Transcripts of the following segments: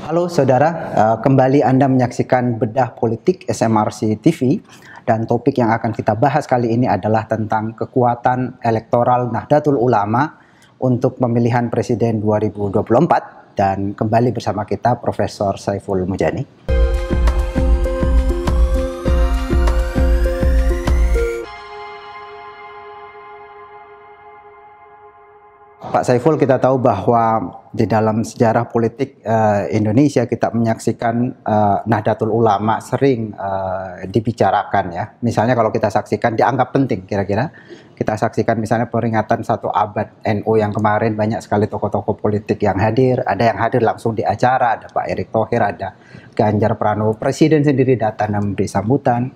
Halo saudara, kembali Anda menyaksikan Bedah Politik SMRC TV dan topik yang akan kita bahas kali ini adalah tentang kekuatan elektoral Nahdlatul Ulama untuk pemilihan presiden 2024 dan kembali bersama kita Profesor Saiful Mujani. Pak Saiful, kita tahu bahwa di dalam sejarah politik Indonesia kita menyaksikan Nahdlatul Ulama sering dibicarakan ya. Misalnya kalau kita saksikan dianggap penting kira-kira. Kita saksikan misalnya peringatan 1 abad NU yang kemarin banyak sekali tokoh-tokoh politik yang hadir. Ada yang hadir langsung di acara, ada Pak Erick Thohir, ada Ganjar Pranowo. Presiden sendiri datang dan memberi sambutan.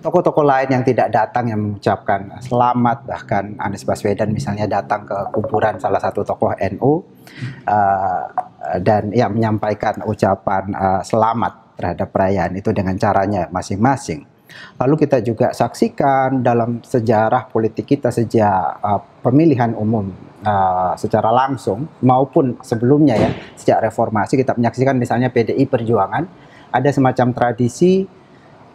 Tokoh-tokoh lain yang tidak datang yang mengucapkan selamat, bahkan Anies Baswedan misalnya datang ke kuburan salah satu tokoh NU dan yang menyampaikan ucapan selamat terhadap perayaan itu dengan caranya masing-masing. Lalu kita juga saksikan dalam sejarah politik kita sejak pemilihan umum secara langsung maupun sebelumnya ya, sejak reformasi kita menyaksikan misalnya PDI Perjuangan ada semacam tradisi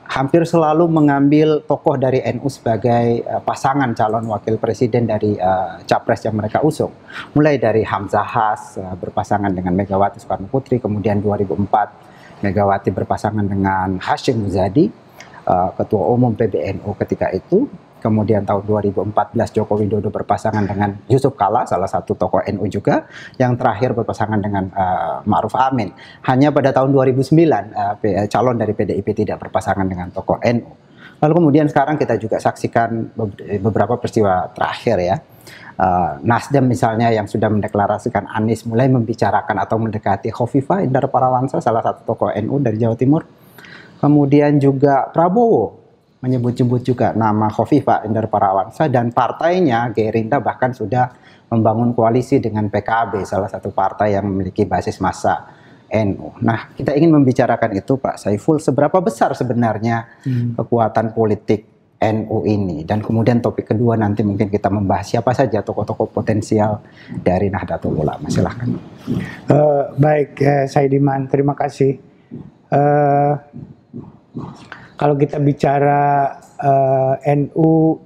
hampir selalu mengambil tokoh dari NU sebagai pasangan calon wakil presiden dari capres yang mereka usung. Mulai dari Hamzah Has berpasangan dengan Megawati Soekarno Putri, kemudian 2004 Megawati berpasangan dengan Hashim Muzadi, Ketua Umum PBNU ketika itu. Kemudian tahun 2014 Joko Widodo berpasangan dengan Yusuf Kala, salah satu tokoh NU juga. Yang terakhir berpasangan dengan Ma'ruf Amin. Hanya pada tahun 2009 calon dari PDIP tidak berpasangan dengan tokoh NU. Lalu kemudian sekarang kita juga saksikan beberapa peristiwa terakhir ya. Nasdem misalnya yang sudah mendeklarasikan Anies mulai membicarakan atau mendekati Khofifah Indar Parawansa, salah satu tokoh NU dari Jawa Timur. Kemudian juga Prabowo menyebut-sebut juga nama Khofifah Indar Parawansa dan partainya Gerindra bahkan sudah membangun koalisi dengan PKB, salah satu partai yang memiliki basis massa NU. Nah, kita ingin membicarakan itu Pak Saiful, seberapa besar sebenarnya kekuatan politik NU ini, dan kemudian topik kedua nanti mungkin kita membahas siapa saja tokoh-tokoh potensial dari Nahdlatul Ulama. Silahkan. Baik, Saidiman, terima kasih. Kalau kita bicara NU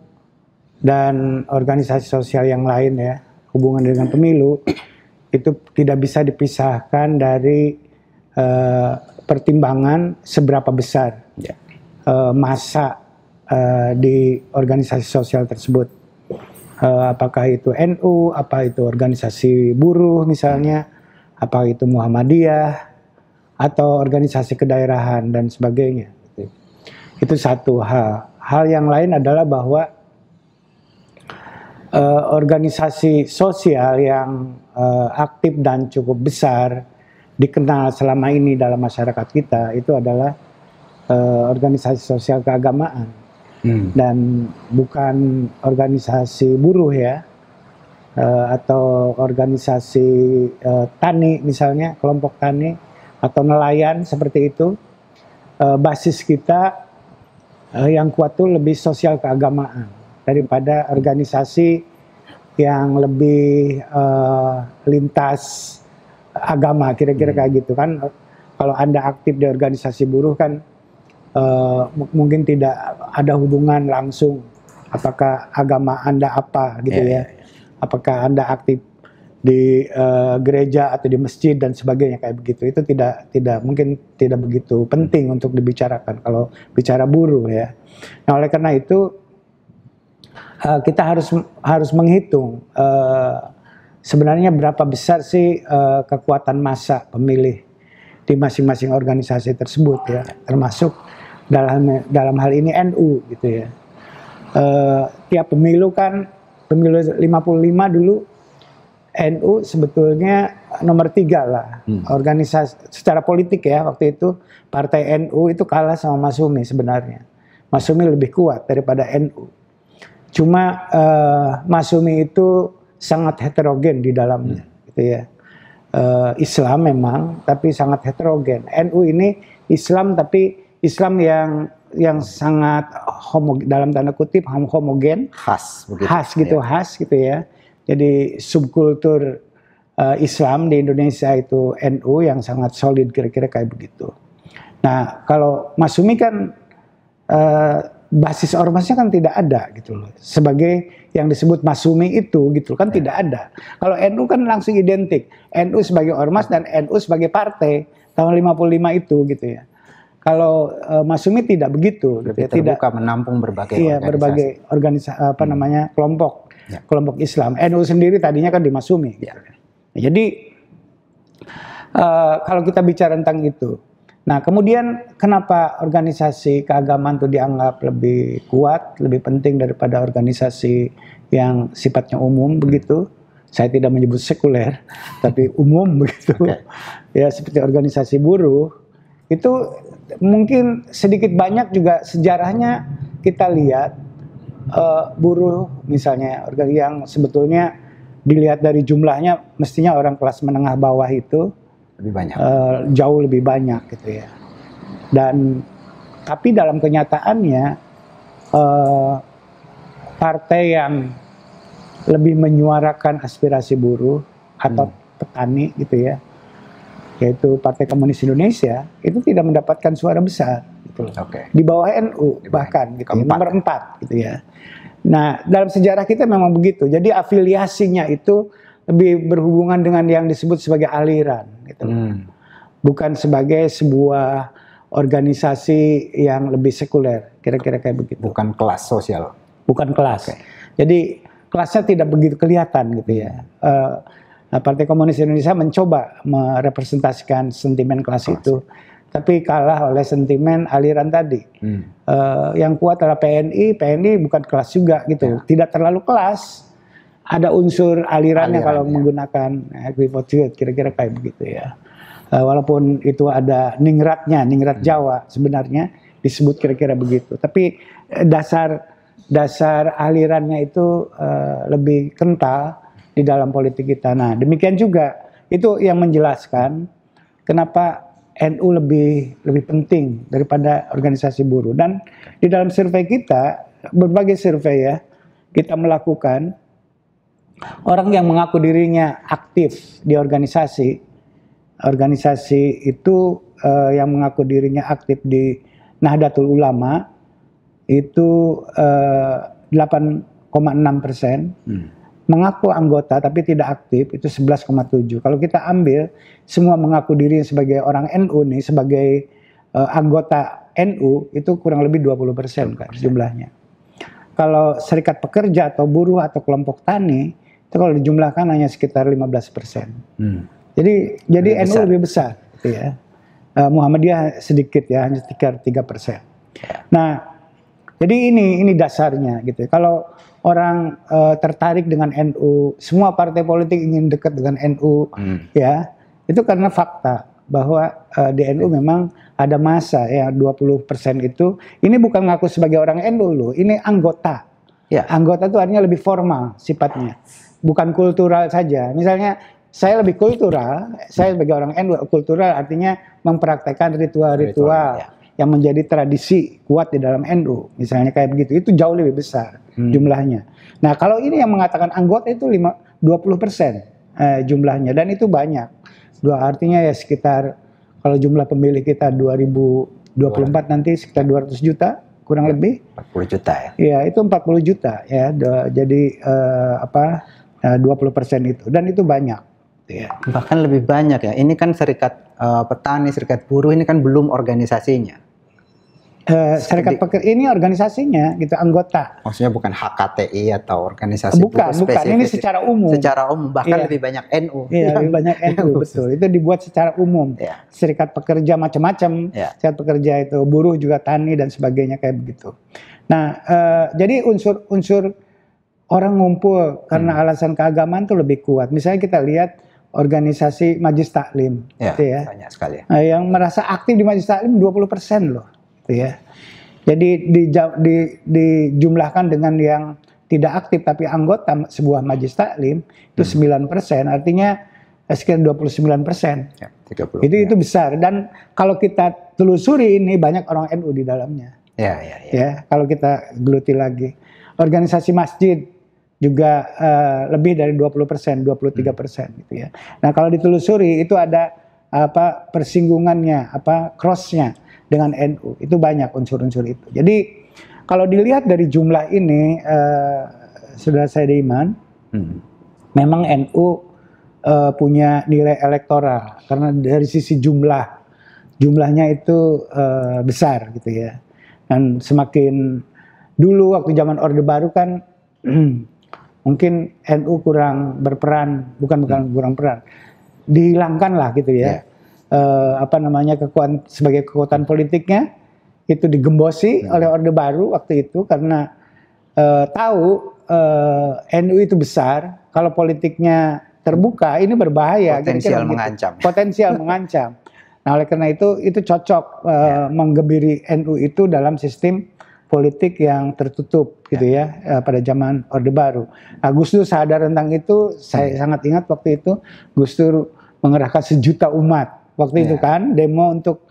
dan organisasi sosial yang lain ya, hubungan dengan pemilu, itu tidak bisa dipisahkan dari pertimbangan seberapa besar massa di organisasi sosial tersebut. Apakah itu NU, apa itu organisasi buruh misalnya, apa itu Muhammadiyah, atau organisasi kedaerahan dan sebagainya. Itu satu hal. Hal yang lain adalah bahwa organisasi sosial yang aktif dan cukup besar dikenal selama ini dalam masyarakat kita itu adalah organisasi sosial keagamaan dan bukan organisasi buruh ya, atau organisasi tani misalnya, kelompok tani atau nelayan seperti itu. Basis kita yang kuat itu lebih sosial keagamaan daripada organisasi yang lebih lintas agama, kira-kira kayak gitu kan. Kalau Anda aktif di organisasi buruh kan mungkin tidak ada hubungan langsung apakah agama Anda apa gitu ya. Apakah Anda aktif di gereja atau di masjid dan sebagainya kayak begitu, itu tidak mungkin tidak begitu penting untuk dibicarakan kalau bicara buruh ya. Nah, oleh karena itu kita harus menghitung sebenarnya berapa besar sih kekuatan massa pemilih di masing-masing organisasi tersebut ya, termasuk dalam hal ini NU gitu ya. Tiap pemilu kan, pemilu 55 dulu NU sebetulnya nomor 3 lah organisasi secara politik ya. Waktu itu partai NU itu kalah sama Masyumi sebenarnya. Masyumi lebih kuat daripada NU. Cuma Masyumi itu sangat heterogen di dalamnya gitu ya. Islam memang tapi sangat heterogen. NU ini Islam tapi Islam yang sangat dalam tanda kutip homogen, khas gitu ya. Jadi subkultur Islam di Indonesia itu NU yang sangat solid, kira-kira kayak begitu. Nah, kalau Masyumi kan basis ormasnya kan tidak ada gitu loh. Sebagai yang disebut Masyumi itu gitu kan tidak ada. Kalau NU kan langsung identik. NU sebagai ormas dan NU sebagai partai tahun 55 itu gitu ya. Kalau Masyumi tidak begitu, lebih gitu ya. terbuka menampung berbagai organisasi. Berbagai organisasi kelompok Islam. NU sendiri tadinya kan di Masyumi. Gitu. Jadi kalau kita bicara tentang itu, nah kemudian kenapa organisasi keagamaan itu dianggap lebih kuat, lebih penting daripada organisasi yang sifatnya umum begitu? Saya tidak menyebut sekuler, tapi umum begitu. Ya seperti organisasi buruh itu mungkin sedikit banyak juga sejarahnya kita lihat buruh misalnya yang sebetulnya dilihat dari jumlahnya mestinya orang kelas menengah bawah itu lebih banyak, jauh lebih banyak gitu ya. Dan tapi dalam kenyataannya partai yang lebih menyuarakan aspirasi buruh atau petani gitu ya, yaitu Partai Komunis Indonesia itu tidak mendapatkan suara besar gitu loh. Di bawah NU bahkan gitu ya, nomor 4 gitu ya. Nah, dalam sejarah kita memang begitu. Jadi afiliasinya itu lebih berhubungan dengan yang disebut sebagai aliran gitu. Bukan sebagai sebuah organisasi yang lebih sekuler, kira-kira kayak begitu. Bukan kelas sosial. Bukan kelas. Jadi kelasnya tidak begitu kelihatan gitu ya. Partai Komunis Indonesia mencoba merepresentasikan sentimen kelas itu, tapi kalah oleh sentimen aliran tadi. Yang kuat adalah PNI bukan kelas juga gitu, tidak terlalu kelas. Ada unsur alirannya kalau menggunakan Equivote, kira-kira kayak begitu ya. Walaupun itu ada ningrat Jawa sebenarnya disebut kira-kira begitu. Tapi dasar alirannya itu lebih kental di dalam politik kita. Nah, demikian juga itu yang menjelaskan kenapa NU lebih penting daripada organisasi buruh. Dan di dalam survei kita, berbagai survei ya, kita melakukan orang yang mengaku dirinya aktif di organisasi itu yang mengaku dirinya aktif di Nahdlatul Ulama itu 8,6%. Mengaku anggota tapi tidak aktif itu 11,7. Kalau kita ambil semua mengaku diri sebagai orang NU nih, sebagai anggota NU itu kurang lebih 20% kan jumlahnya. Kalau serikat pekerja atau buruh atau kelompok tani itu kalau dijumlahkan hanya sekitar 15%. Jadi NU lebih besar gitu ya. Muhammadiyah sedikit ya, hanya sekitar 3%. Nah, jadi ini dasarnya gitu. Kalau orang tertarik dengan NU, semua partai politik ingin dekat dengan NU, ya itu karena fakta bahwa di NU memang ada massa ya 20% itu. Ini bukan ngaku sebagai orang NU loh, ini anggota. Anggota itu artinya lebih formal sifatnya, bukan kultural saja. Misalnya saya lebih kultural, saya sebagai orang NU kultural artinya mempraktekkan ritual-ritual yang menjadi tradisi kuat di dalam NU, misalnya kayak begitu, itu jauh lebih besar jumlahnya. Nah, kalau ini yang mengatakan anggota itu 20% jumlahnya, dan itu banyak. Artinya ya sekitar, kalau jumlah pemilih kita 2024 nanti sekitar 200 juta, kurang lebih. 40 juta ya? Iya, itu 40 juta ya, jadi 20% itu, dan itu banyak. Ya. Bahkan lebih banyak ya, ini kan serikat petani, serikat buruh ini kan belum organisasinya. Serikat pekerja ini organisasinya gitu, anggota. Maksudnya bukan HKTI atau organisasi bukan, ini secara umum. Secara umum, bahkan lebih banyak NU. Iya, lebih banyak NU, betul. Itu dibuat secara umum. Serikat pekerja macam-macam. Serikat pekerja itu buruh juga tani dan sebagainya kayak begitu. Nah, jadi unsur orang ngumpul karena alasan keagamaan itu lebih kuat. Misalnya kita lihat organisasi Majelis Taklim, gitu ya. Banyak sekali. Yang merasa aktif di Majelis Taklim 20% loh. Ya. Jadi dijumlahkan dengan yang tidak aktif tapi anggota sebuah majelis taklim itu 9%, artinya sekitar 29%. Ya, 30. Itu besar, dan kalau kita telusuri ini banyak orang NU di dalamnya. Ya, kalau kita geluti lagi. Organisasi masjid juga lebih dari 20%, 23% gitu ya. Nah, kalau ditelusuri itu ada persinggungannya, cross-nya dengan NU. Itu banyak unsur-unsur itu. Jadi kalau dilihat dari jumlah ini, Saudara Saidiman, memang NU punya nilai elektoral karena dari sisi jumlahnya itu besar gitu ya. Dan semakin dulu waktu zaman Orde Baru kan mungkin NU kurang berperan, bukan kurang peran, dihilangkan lah gitu ya. Sebagai kekuatan politiknya itu digembosi oleh Orde Baru waktu itu karena tahu NU itu besar, kalau politiknya terbuka ini berbahaya, potensial mengancam. Potensial mengancam. Nah, oleh karena itu cocok menggebiri NU itu dalam sistem politik yang tertutup gitu ya pada zaman Orde Baru. Nah, Gus Dur sadar tentang itu. Saya sangat ingat waktu itu Gus Dur mengerahkan 1 juta umat waktu itu kan demo untuk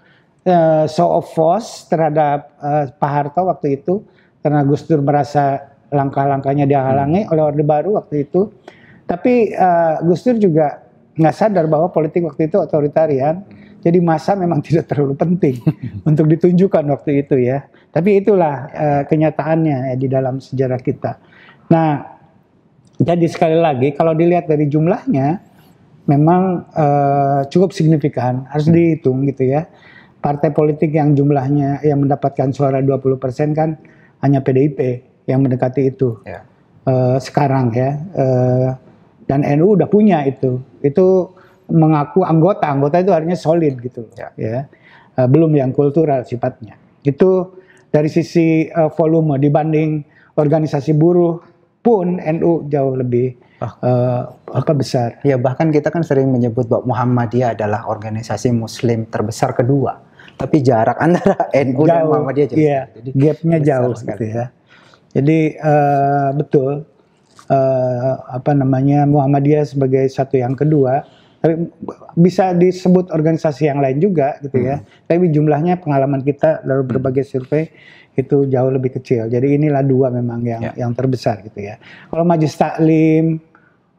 show of force terhadap Pak Harto waktu itu karena Gus Dur merasa langkah-langkahnya dihalangi oleh Orde Baru waktu itu. Tapi Gus Dur juga nggak sadar bahwa politik waktu itu otoritarian. Jadi massa memang tidak terlalu penting untuk ditunjukkan waktu itu ya. Tapi itulah kenyataannya di dalam sejarah kita. Nah, jadi sekali lagi kalau dilihat dari jumlahnya memang cukup signifikan, harus dihitung gitu ya. Partai politik yang jumlahnya yang mendapatkan suara 20% kan hanya PDIP yang mendekati itu. Sekarang ya. Dan NU udah punya itu. Itu mengaku anggota itu artinya solid gitu ya. Belum yang kultural sifatnya. Itu dari sisi volume dibanding organisasi buruh pun NU jauh lebih besar. Ya, bahkan kita kan sering menyebut bahwa Muhammadiyah adalah organisasi muslim terbesar kedua. Tapi jarak antara NU dan Muhammadiyah jauh. Iya, gapnya jauh gitu ya. Jadi betul Muhammadiyah sebagai satu yang kedua. Tapi bisa disebut organisasi yang lain juga gitu ya. Tapi jumlahnya pengalaman kita dari berbagai survei itu jauh lebih kecil. Jadi inilah 2 memang yang terbesar gitu ya. Kalau Majelis Taklim,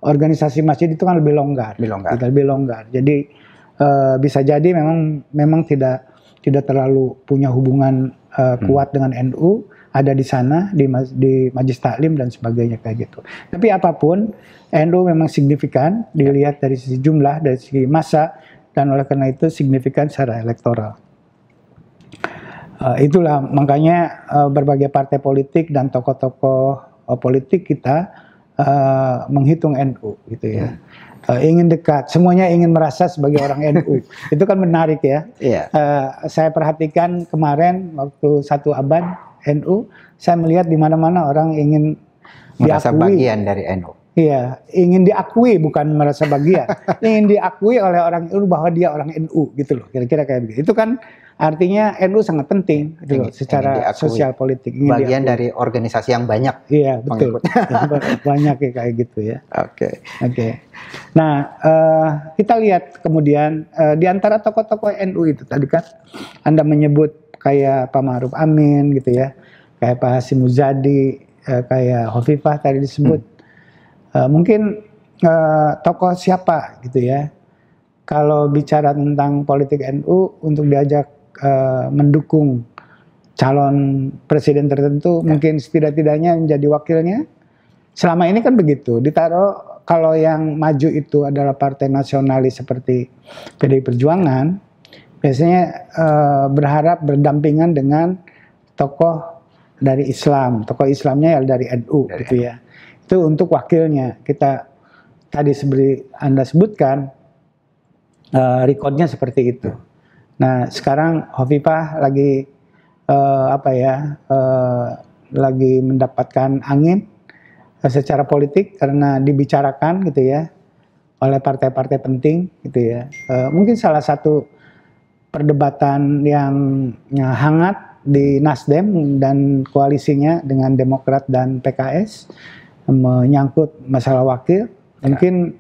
organisasi masjid itu kan lebih longgar. Lebih longgar. Jadi bisa jadi memang tidak terlalu punya hubungan kuat dengan NU, ada di sana di Majelis Taklim dan sebagainya kayak gitu. Tapi apapun NU memang signifikan dilihat dari sisi jumlah, dari sisi massa, dan oleh karena itu signifikan secara elektoral. Itulah makanya berbagai partai politik dan tokoh-tokoh politik kita menghitung NU gitu ya. Ingin dekat, semuanya ingin merasa sebagai orang NU. Itu kan menarik ya. Saya perhatikan kemarin waktu 1 Aban NU, saya melihat di mana-mana orang ingin merasa bagian dari NU. Iya, ingin diakui, bukan merasa bagian. Ingin diakui oleh orang NU bahwa dia orang NU gitu loh. Kira-kira kayak begitu. Itu kan artinya NU sangat penting gitu loh, secara sosial politik. Bagian dari organisasi yang banyak. Iya, betul. Banyak kayak gitu ya. Oke. Nah, kita lihat kemudian di antara tokoh-tokoh NU itu tadi kan Anda menyebut kayak Pak Ma'ruf Amin gitu ya. Kayak Pak Hasyim Muzadi, kayak Hovifah tadi disebut. Mungkin tokoh siapa gitu ya. Kalau bicara tentang politik NU untuk diajak mendukung calon presiden tertentu, mungkin setidak-tidaknya menjadi wakilnya. Selama ini kan begitu. Ditaruh kalau yang maju itu adalah partai nasionalis seperti PDI Perjuangan, biasanya berharap berdampingan dengan tokoh dari Islam. Tokoh Islamnya ya dari NU gitu ya. Itu untuk wakilnya. Kita tadi seperti Anda sebutkan, rekodnya seperti itu. Nah, sekarang Hovifah lagi lagi mendapatkan angin secara politik karena dibicarakan gitu ya oleh partai-partai penting gitu ya. Mungkin salah satu perdebatan yang hangat di Nasdem dan koalisinya dengan Demokrat dan PKS menyangkut masalah wakil. Mungkin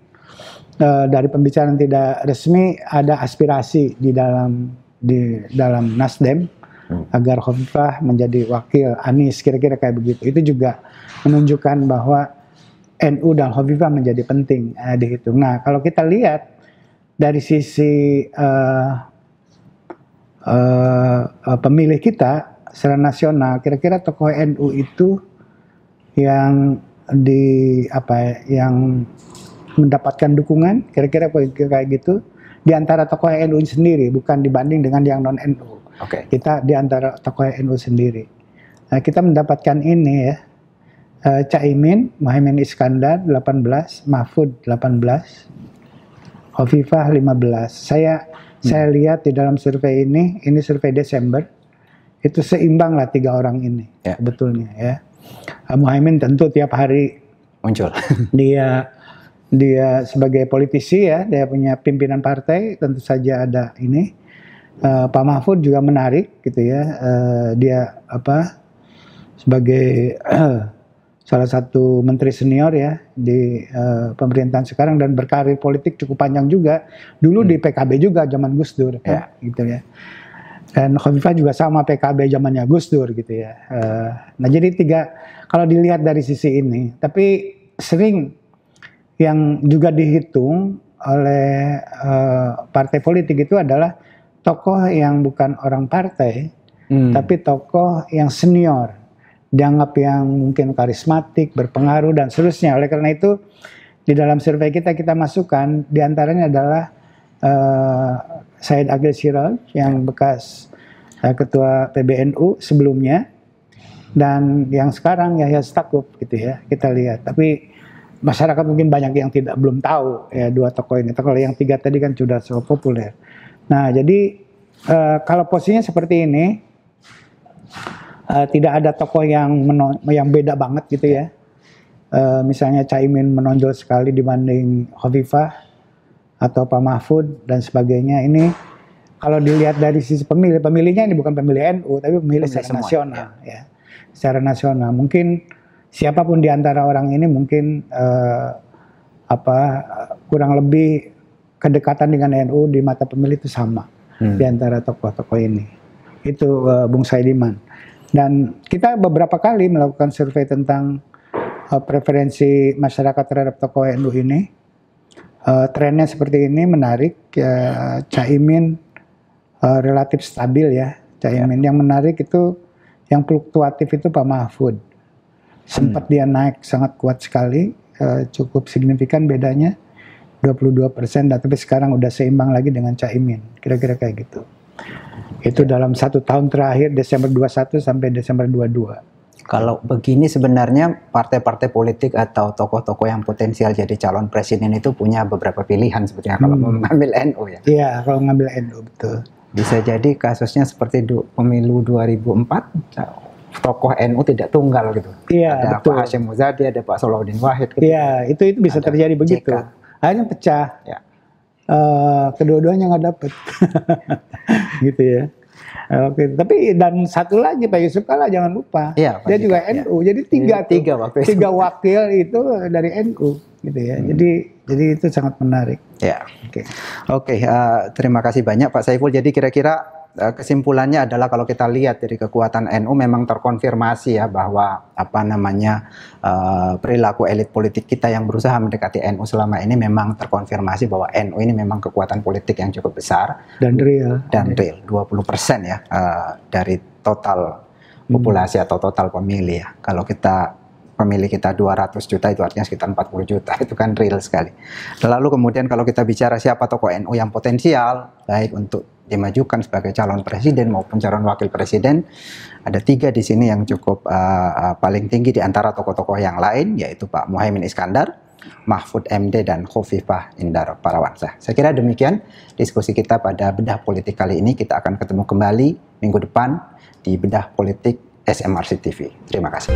dari pembicaraan tidak resmi ada aspirasi di dalam Nasdem agar Hovifah menjadi wakil Anies, kira-kira kayak begitu. Itu juga menunjukkan bahwa NU dan Hovifah menjadi penting dihitung. Nah, kalau kita lihat dari sisi pemilih kita secara nasional, kira-kira tokoh NU itu yang yang mendapatkan dukungan, kira-kira kayak gitu, di antara tokoh NU sendiri, bukan dibanding dengan yang non NU. Kita di antara tokoh NU sendiri. Nah, kita mendapatkan ini ya. Caimin, Muhaimin Iskandar 18, Mahfud 18, Hovifah 15. Saya lihat di dalam survei ini survei Desember, itu seimbang lah 3 orang ini sebetulnya ya. Muhaimin tentu tiap hari muncul. dia sebagai politisi ya, dia punya pimpinan partai, tentu saja ada ini. Pak Mahfud juga menarik gitu ya. Dia sebagai salah satu menteri senior ya di pemerintahan sekarang dan berkarir politik cukup panjang juga. Dulu di PKB juga zaman Gus Dur kan, gitu ya. Dan Hovifah juga sama PKB zamannya Gus Dur gitu ya. Nah jadi 3 kalau dilihat dari sisi ini, tapi sering yang juga dihitung oleh partai politik itu adalah tokoh yang bukan orang partai, tapi tokoh yang senior. Dianggap yang mungkin karismatik, berpengaruh dan seterusnya. Oleh karena itu di dalam survei kita masukkan diantaranya adalah Said Agil Siraj yang bekas ketua PBNU sebelumnya, dan yang sekarang Yahya Stakuf gitu ya, kita lihat. Tapi masyarakat mungkin banyak yang belum tahu ya 2 tokoh ini. Kalau yang 3 tadi kan sudah so populer. Nah jadi kalau posisinya seperti ini, tidak ada tokoh yang beda banget gitu ya. Misalnya Caimin menonjol sekali dibanding Hovifah atau Pak Mahfud dan sebagainya. Ini kalau dilihat dari sisi pemilihnya ini bukan pemilih NU tapi pemilih secara nasional ya. Secara nasional mungkin siapapun di antara orang ini mungkin kurang lebih kedekatan dengan NU di mata pemilih itu sama di antara tokoh-tokoh ini. Itu Bung Saidiman. Dan kita beberapa kali melakukan survei tentang preferensi masyarakat terhadap tokoh NU ini. Trennya seperti ini, menarik. Caimin relatif stabil ya. Caimin yang menarik itu, yang fluktuatif itu Pak Mahfud. Sempat dia naik sangat kuat sekali, cukup signifikan bedanya 22%, tapi sekarang udah seimbang lagi dengan Caimin. Kira-kira kayak gitu. Itu dalam 1 tahun terakhir, Desember 21 sampai Desember 22. Kalau begini sebenarnya partai-partai politik atau tokoh-tokoh yang potensial jadi calon presiden itu punya beberapa pilihan sebetulnya kalau mau mengambil NU ya. Iya, kalau mengambil NU betul. Bisa jadi kasusnya seperti pemilu 2004, tokoh NU tidak tunggal gitu. Iya, ada betul. Pak Hashim Muzadi, ada Pak Solahuddin Wahid. Gitu. Iya, itu bisa terjadi begitu. Akhirnya pecah. Ya. Kedua-duanya nggak dapet. Gitu ya. Oke, tapi dan satu lagi Pak Yusuf Kalla jangan lupa, dia juga NU, jadi 3 wakil itu dari NU, gitu ya. Jadi itu sangat menarik. Ya, oke. Terima kasih banyak Pak Saiful. Jadi kira-kira kesimpulannya adalah kalau kita lihat dari kekuatan NU memang terkonfirmasi ya bahwa perilaku elit politik kita yang berusaha mendekati NU selama ini memang terkonfirmasi bahwa NU ini memang kekuatan politik yang cukup besar dan real 20% ya dari total populasi atau total pemilih ya. Kalau pemilih kita 200 juta itu artinya sekitar 40 juta, itu kan real sekali. Lalu kemudian kalau kita bicara siapa tokoh NU yang potensial baik untuk dimajukan sebagai calon presiden maupun calon wakil presiden, ada 3 di sini yang cukup paling tinggi di antara tokoh-tokoh yang lain, yaitu Pak Muhaimin Iskandar, Mahfud MD, dan Hovifah Indar Parawansa. Saya kira demikian diskusi kita pada Bedah Politik kali ini. Kita akan ketemu kembali minggu depan di Bedah Politik SMRC TV. Terima kasih.